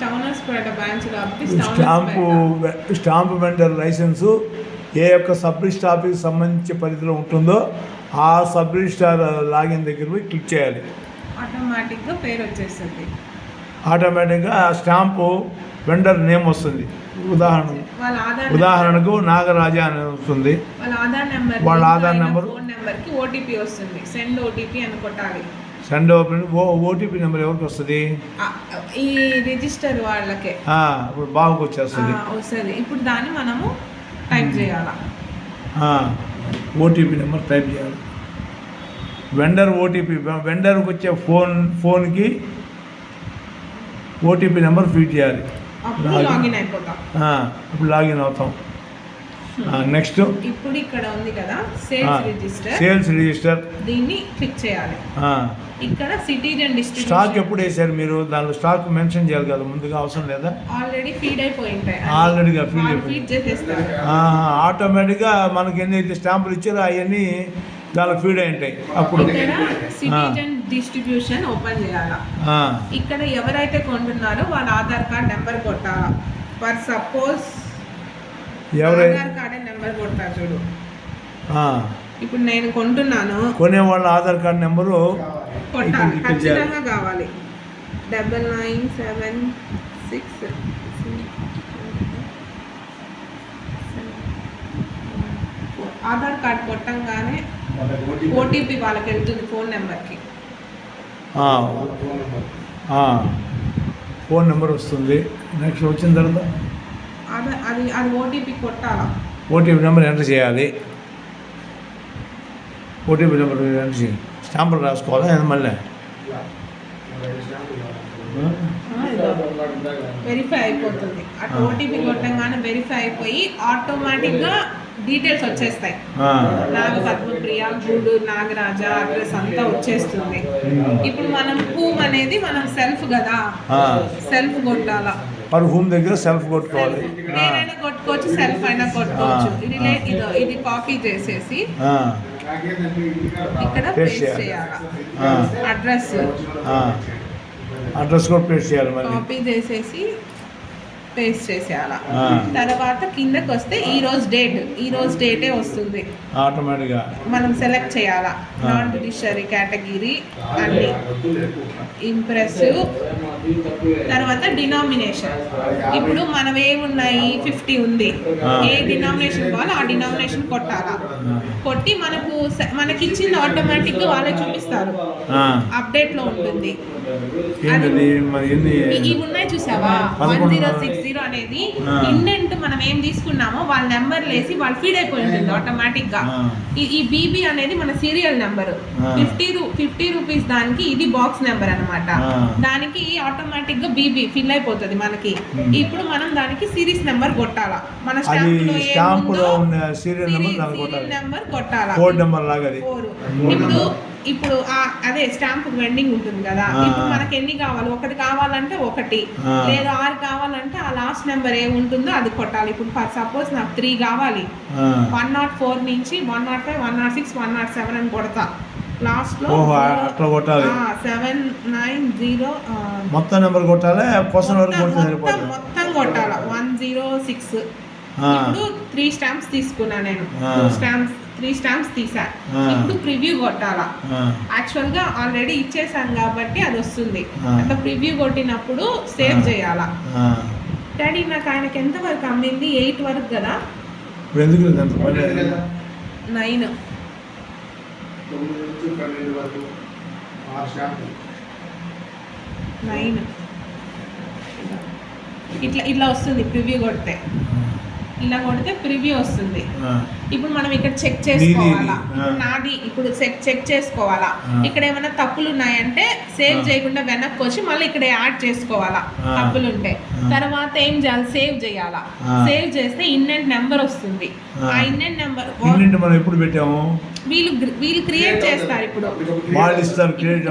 స్టౌనర్స్పేట branch కాబట్టి stamp vendor licence ఏ యొక్క sub register ఆఫీస్కి సంబంధించి పరిధిలో ఉంటుందో ఆ సబ్ రిజిస్టార్ లాగిన్ దగ్గర పోయి క్లిక్ చేయాలి. ఆటోమేటిక్గా పేరు వచ్చేస్తుంది. ఆటోమేటిక్గా ఆ స్టాంపు వెండర్ నేమ్ వస్తుంది. ఉదాహరణకు నాగరాజా అని వస్తుంది. వాళ్ళ ఆధార్ నెంబర్ ఫోన్ నెంబర్కి ఓటీపీ వస్తుంది. సెండ్ ఓటీపీ అని కొట్టాలి. సెండ్ ఓటీపీ నెంబర్ ఎవరికి వస్తుంది? ఈ రిజిస్టర్ వాళ్ళకే. ఇప్పుడు బాబుకి వచ్చేస్తుంది. ఇప్పుడు దాన్ని మనము టైప్ చేయాలా? ఓటీపీ నెంబర్ టైప్ చేయాలి. వెండర్ ఓటీపీ వెండర్కి వచ్చే ఫోన్కి ఓటీపీ నెంబర్ ఫీడ్ చేయాలి. ఇప్పుడు లాగిన్ అవుతాం. నెక్స్ట్ ఇప్పుడు ఇక్కడ ఉంది కదా సేల్స్ రిజిస్టర్, దీన్ని క్లిక్ చేయాలి. ఇక్కడ సిటిజన్ డిస్ట్రిబ్యూషన్ స్టాక్ ఎప్పుడు వేసారు మీరు? దానిలో స్టాక్ మెన్షన్ చేయాలి కదా ముందుగా, అవసరం లేదా? ఆల్రెడీ ఫీడ్ అయిపోయి ఉంటాయి. ఆల్రెడీగా ఫీడ్ చేసేస్తారు. ఆటోమేటిక్గా మనకి ఎన్నైతే స్టాంపులు ఇచ్చారో అవన్నీ దానిలో ఫీడ్ అయి ఉంటాయి. అప్పుడు సిటిజన్ డిస్ట్రిబ్యూషన్ ఓపెన్ చేయాలా? ఇక్కడ ఎవరైతే కొంటున్నారో వాళ్ళ ఆధార్ కార్డ్ నెంబర్ కొట్టాలా. For suppose Aadhaar card number కొడతారు చూడు. ఇప్పుడు నేను కొంటున్నాను, కొనే వాళ్ళ ఆధార్ కార్డ్ నెంబరు కొట్టాలి, ఖచ్చితంగా కావాలి. 9976 ఆధార్ కార్డ్ కొట్టంగానే ఓటీపీ వాళ్ళకి వెళ్తుంది ఫోన్ నెంబర్కి. ఫోన్ నెంబర్ వస్తుంది. నెక్స్ట్ వచ్చిన తర్వాత అది ఓటీపీ కొట్టాలా? ఓటీపీ నెంబర్ ఎంటర్ చేయాలి. ఓటీపీ నెంబర్ ఎంటర్ చేయాలి. స్టాంపులు రాసుకోవాలా మళ్ళీ? వెరిఫై అయిపోతుంది. అటు ఓటీపీ కొట్టంగానే వెరిఫై అయిపోయి ఆటోమేటిక్గా డీటెయిల్స్ వచ్చేస్తాయి. నాగ పద్మప్రియ, గూడూరు నాగరాజ అడ్రస్ అంతా వచ్చేస్తుంది. ఇప్పుడు మనం హూమ్ అనేది మనం సెల్ఫ్ కదా, సెల్ఫ్ కొట్టాలా. మరి హూమ్ దగ్గర సెల్ఫ్ కొట్టుకోవాలి. నేనైనా కొట్టుకోవచ్చు, సెల్ఫ్ అయినా కొట్టుకోవచ్చు. ఇది కాపీ చేసేసి ఇక్కడ పేస్ట్ చేయాలి. అడ్రస్ కూడా పేస్ట్ చేయాలి. కాపీ చేసేసి పేస్ట్ చేసేయాల. తర్వాత కిందకి వస్తే ఈ రోజు డేటే వస్తుంది ఆటోమేటిక్గా. మనం సెలెక్ట్ చేయాలా. నాన్ జ్యుడిషియరీ కేటగిరీ అన్ని, ఇంప్రెసివ్, తర్వాత డినామినేషన్. ఇప్పుడు మనం ఏమున్నాయి 50 ఉంది. ఏ డినామినేషన్ కావాలో ఆ డినామినేషన్ కొట్టాలా. కొట్టి మనకి ఇచ్చింది ఆటోమేటిక్గా వాళ్ళే చూపిస్తారు. అప్డేట్ లో ఉంటుంది. ఇవి ఉన్నాయి చూసావా, 1060 అనేది ఇండెంట్ మనం ఏం తీసుకున్నామో వాళ్ళ నెంబర్ లేసి వాళ్ళు ఫీడ్ అయిపోయి ఉంటుంది ఆటోమేటిక్ గా. ఈ బీబీ అనేది మన సీరియల్ నెంబర్. 50 రూపీస్ దానికి ఇది బాక్స్ నెంబర్ అన్నమాట. దానికి ఆటోమేటిక్ గా బీబీ ఫిల్ అయిపోతుంది మనకి. ఇప్పుడు మనం దానికి సిరీస్ నెంబర్ కొట్టాలా. మన స్టాంపులో సీరియల్ నెంబర్ కొట్టాలా. కోడ్ నెంబర్ లాగా. ఇప్పుడు అదే స్టాంప్ వెండింగ్ ఉంటుంది కదా. ఇప్పుడు మనకి ఎన్ని కావాలి? 1 కావాలంటే 1, లేదా 6 కావాలంటే ఆ లాస్ట్ నెంబర్ ఏముంటుందో అది కొట్టాలి. ఇప్పుడు ఫర్ సపోజ్ నాకు 3 కావాలి. 104 నుంచి 105, 106, 107 అని కొడతా. లాస్ట్ లో 790 మొత్తం నెంబర్ కొట్టాలి. మొత్తం కొట్టాలి. 106. ఇప్పుడు 3 స్టాంప్స్ తీసుకున్నా నేను. 3 స్టాంప్స్ తీసా. ఇప్పుడు ప్రివ్యూ కొట్టాలా. యాక్చువల్ గా ఆల్రెడీ ఇచ్చేసాను కాబట్టి అది వస్తుంది. అట్లా ప్రివ్యూ కొట్టినప్పుడు సేవ్ చేయాలా. డాడీ నాకు ఆయనకి ఎంత వరకు అమ్మింది? 8 వరకు కదా. 9 ఇట్లా వస్తుంది ప్రివ్యూ కొడితే. ఇలా కొడితే ప్రివ్యూ వస్తుంది. ఇప్పుడు మనం ఇక్కడ చెక్ చేసుకోవాలా. ఇప్పుడు చెక్ చేసుకోవాలా. ఇక్కడ ఏమైనా తప్పులు ఉన్నాయంటే సేవ్ చేయకుండా వెనక్కి వచ్చి మళ్ళీ ఇక్కడ యాడ్ చేసుకోవాలా తప్పులు ఉంటే. తర్వాత ఏం చేయాలి? సేవ్ చేయాలా. సేవ్ చేస్తే ఇండెంట్ నెంబర్ వస్తుంది. ఆ ఇండెంట్ నెంబర్ మనం ఎప్పుడు పెట్టాము? వీళ్ళు క్రియేట్ చేస్తారు. ఇప్పుడు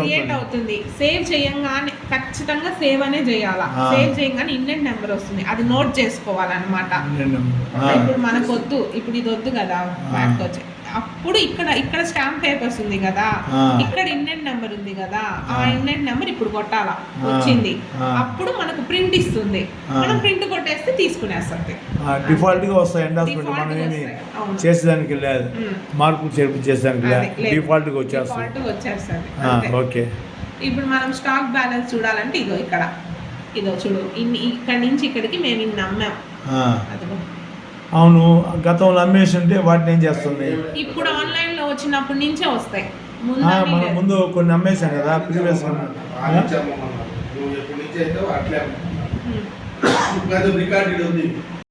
క్రియేట్ అవుతుంది. సేవ్ చేయంగానే ఖచ్చితంగా సేవ్ అనే చేయాలా. సేవ్ చేయంగానే ఇండెంట్ నెంబర్ వస్తుంది. అది నోట్ చేసుకోవాలన్నమాట. ఇప్పుడు మనకు వద్దు, ఇప్పుడు ఇది వద్దు కదా బ్యాక్ వచ్చి అప్పుడు ఇక్కడ స్టాంప్ పేపర్స్ ఉంది కదా, ఇక్కడ ఇండెంట్ నెంబర్ ఉంది కదా, ఆ ఇండెంట్ నెంబర్ ఇప్పుడు కొట్టాలా, వచ్చింది అప్పుడు మనకు ప్రింట్ ఇస్తుంది, మనం ప్రింట్ కొట్టేస్తే తీసుకునేస్తుంది. డిఫాల్ట్ గా వస్తాయి ఎండార్స్మెంట్, మనం ఏమి చేసేదానికి లేదు, మార్పులు చేర్పు చేసేదానికి లేదు, డిఫాల్ట్ గా వచ్చేస్తుంది. ఓకే, ఇప్పుడు మనం స్టాక్ బ్యాలెన్స్ చూడాలంటే ఇదో చూడు, ఇక్కడ నుంచి ఇక్కడికి మేము ఇన్ని అమ్మాం. అవును, గతంలో అమ్మేసి ఉంటే వాటిని ఏం చేస్తుంది? ఇప్పుడు ఆన్లైన్ లో వచ్చినప్పటి నుంచే వస్తాయి. మనం ముందు కొన్ని అమ్మేసాం కదా ప్రీవియస్ రికార్డు ఉంది.